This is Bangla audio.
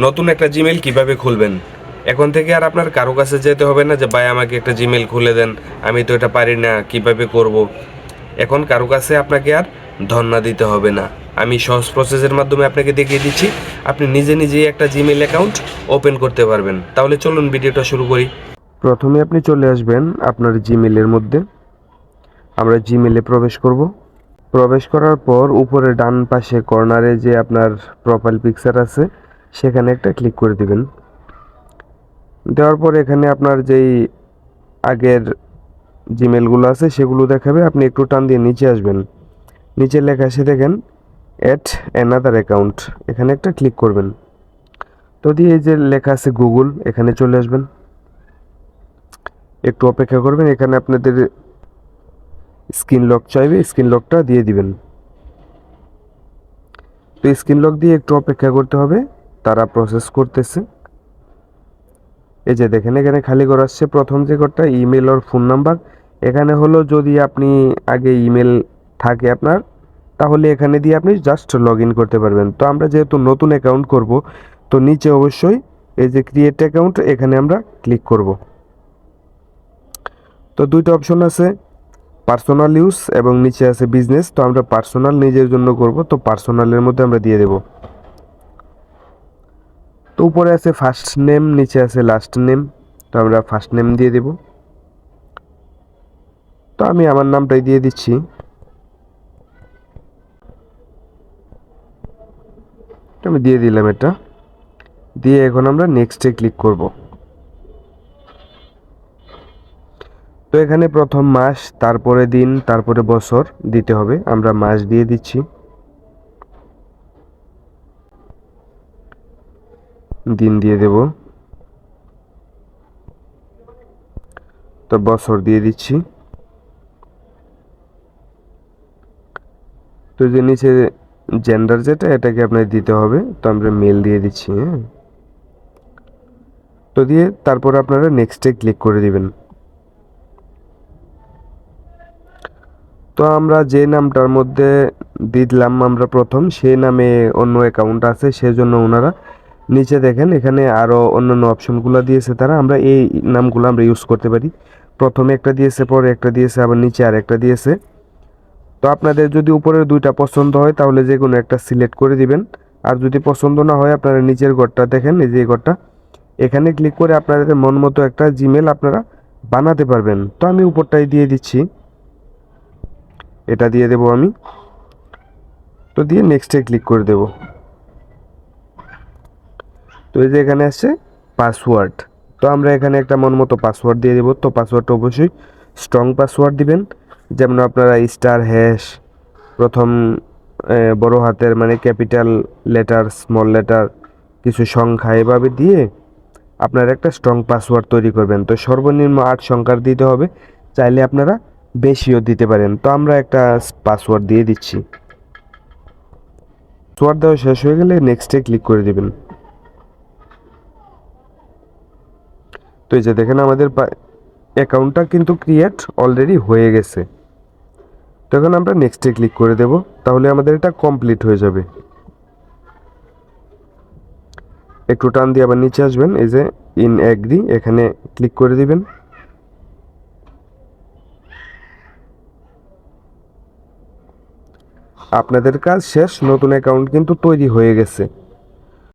নতুন একটা জিমেইল কিভাবে খুলবেন? এখন থেকে আর আপনার কারো কাছে যেতে হবে না যে ভাই আমাকে একটা জিমেইল খুলে দেন, আমি তো এটা পারি না, কিভাবে করব। এখন কারো কাছে আপনাকে আর ধন্না দিতে হবে না। আমি সহজ প্রসেসের মাধ্যমে আপনাকে দেখিয়ে দিচ্ছি, আপনি নিজে নিজেই একটা জিমেইল অ্যাকাউন্ট ওপেন করতে পারবেন। তাহলে চলুন ভিডিওটা শুরু করি। প্রথমে আপনি চলে আসবেন আপনার জিমেইলের মধ্যে। আমরা জিমেইলে প্রবেশ করব। প্রবেশ করার পর উপরে ডান পাশে কর্নারে যে আপনার প্রোফাইল পিকচার আছে সেখানে একটা ক্লিক করে দিবেন। দেওয়ার পর এখানে আপনার যেই আগের জিমেলগুলো আছে সেগুলো দেখাবে। আপনি একটু টান দিয়ে নিচে আসবেন, নিচে লেখা আছে দেখেন অ্যাড অ্যানাদার অ্যাকাউন্ট, এখানে একটা ক্লিক করবেন। তো দিয়ে এই যে লেখা আছে গুগল, এখানে চলে আসবেন, একটু অপেক্ষা করবেন। এখানে আপনাদের স্ক্রিন লক চাইবে, স্ক্রিন লকটা দিয়ে দিবেন। তো স্ক্রিন লক দিয়ে একটু অপেক্ষা করতে হবে, তারা প্রসেস করতেছে। এই যে দেখেন এখানে খালি ঘর আসছে, প্রথম যে ঘরটা ইমেল আর ফোন নাম্বার। এখানে হলো যদি আপনি আগে ইমেল থাকে আপনার, তাহলে এখানে দিয়ে আপনি জাস্ট লগ ইন করতে পারবেন। তো আমরা যেহেতু নতুন অ্যাকাউন্ট করব, তো নিচে অবশ্যই এই যে ক্রিয়েট অ্যাকাউন্ট, এখানে আমরা ক্লিক করব। তো দুইটা অপশন আছে, পার্সোনাল ইউজ এবং নিচে আছে বিজনেস। তো আমরা পার্সোনাল নিজের জন্য করব, তো পার্সোনালের মধ্যে আমরা দিয়ে দেব। তো উপরে আছে ফার্স্ট নেম, নিচে আছে লাস্ট নেম, তো আমরা ফার্স্ট নেম দিয়ে দেব। তো আমি আমার নামটাই দিয়ে দিচ্ছি। তো আমি দিয়ে দিলাম এটা, দিয়ে এখন আমরা নেক্সটে ক্লিক করব। তো এখানে প্রথম মাস, তারপরে দিন, তারপরে বছর দিতে হবে। আমরা মাস দিয়ে দিচ্ছি, দিন দিয়ে দেব, তো বছর দিয়ে দিচ্ছি। তো যে নিচে জেন্ডার যেটা, এটাকে আপনার দিতে হবে, তো আমরা মেল দিয়ে দিচ্ছি। হ্যাঁ, তো দিয়ে তারপরে আপনারা নেক্সটে ক্লিক করে দিবেন। তো আমরা যে নামটার মধ্যে দিলাম আমরা প্রথম, সেই নামে অন্য অ্যাকাউন্ট আছে, সেজন্য ওনারা নিচে দেখেন এখানে আরও অন্যান্য অপশনগুলো দিয়েছে তারা। আমরা এই নামগুলো আমরা ইউজ করতে পারি। প্রথমে একটা দিয়েছে, পরে একটা দিয়েছে, আবার নিচে আর একটা দিয়েছে। তো আপনাদের যদি উপরের দুইটা পছন্দ হয় তাহলে যে কোনো একটা সিলেক্ট করে দিবেন। আর যদি পছন্দ না হয়, আপনারা নিচের ঘরটা দেখেন, এই যে ঘরটা, এখানে ক্লিক করে আপনাদের মন মতো একটা জিমেল আপনারা বানাতে পারবেন। তো আমি উপরটাই দিয়ে দিচ্ছি, এটা দিয়ে দেব আমি। তো দিয়ে নেক্সটে ক্লিক করে দেব। তো এই যে এখানে আসছে পাসওয়ার্ড, তো আমরা এখানে একটা মন মতো পাসওয়ার্ড দিয়ে দেব। তো পাসওয়ার্ডটা অবশ্যই স্ট্রং পাসওয়ার্ড দিবেন, যেমন আপনারা স্টার হ্যাশ, প্রথম বড় হাতের মানে ক্যাপিটাল লেটার, স্মল লেটার, কিছু সংখ্যা, এভাবে দিয়ে আপনার একটা স্ট্রং পাসওয়ার্ড তৈরি করবেন। তো সর্বনিম্ন 8 সংখ্যার দিতে হবে, চাইলে আপনারা বেশিও দিতে পারেন। তো আমরা একটা পাসওয়ার্ড দিয়ে দিচ্ছি। পাসওয়ার্ড দেওয়া শেষ হয়ে গেলে নেক্সটে ক্লিক করে দিবেন। তো এই যে দেখেন আমাদের অ্যাকাউন্টটা কিন্তু ক্রিয়েট অলরেডি হয়ে গেছে। তো এখন আমরা নেক্সটে ক্লিক করে দেব, তাহলে আমাদের এটা কমপ্লিট হয়ে যাবে। একটু টান দিয়ে আবার নিচে আসবেন, এই যে ইন এগ্রি, এখানে ক্লিক করে দিবেন। আপনাদের কাজ শেষ, নতুন অ্যাকাউন্ট কিন্তু তৈরি হয়ে গেছে।